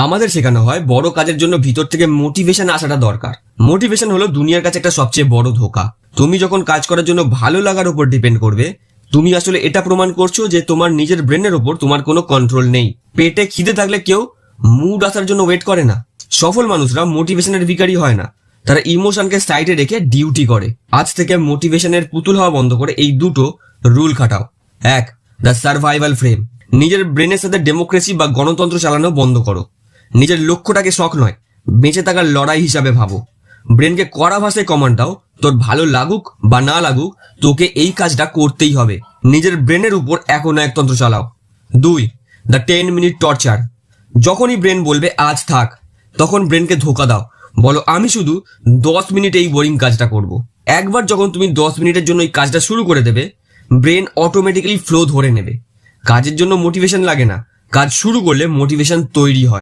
আমাদের শেখানো হয় বড় কাজের জন্য ভিতর থেকে মোটিভেশন আসাটা দরকার। মোটিভেশন হলো দুনিয়ার কাছে একটা সবচেয়ে বড় ধোঁকা। তুমি যখন কাজ করার জন্য ভালো লাগার উপর ডিপেন্ড করবে, তুমি আসলে এটা প্রমাণ করছো যে তোমার নিজের ব্রেনের উপর তোমার কোনো কন্ট্রোল নেই। পেটে খিদে থাকলে কেউ মুড আসার জন্য ওয়েট করে না। সফল মানুষরা মোটিভেশনের ভিখারি হয় না, তারা ইমোশনকে সাইডে রেখে ডিউটি করে। আজ থেকে মোটিভেশনের পুতুল হওয়া বন্ধ করে এই দুটো রুল খাটাও। 1, the survival frame. নিজের ব্রেনের সাথে ডেমোক্রেসি বা গণতন্ত্র চালানো বন্ধ করো। নিজের লক্ষ্যটাকে শখ নয়, বেঁচে থাকার লড়াই হিসাবে ভাবো। ব্রেনকে কড়া ভাষায় কমান্ড দাও, তোর ভালো লাগুক বা না লাগুক তোকে এই কাজটা করতেই হবে। নিজের ব্রেনের উপর একতন্ত্র চালাও। 2, দ্য 10 মিনিট টর্চার। যখনই ব্রেন বলবে আজ থাক, তখন ব্রেনকে ধোকা দাও, বলো আমি শুধু 10 মিনিট এই বোরিং কাজটা করব। একবার যখন তুমি 10 মিনিটের জন্য এই কাজটা শুরু করে দেবে, ব্রেন অটোমেটিক্যালি ফ্লো ধরে নেবে। কাজের জন্য মোটিভেশন লাগে না, কাজ শুরু করলে মোটিভেশন তৈরি হয়।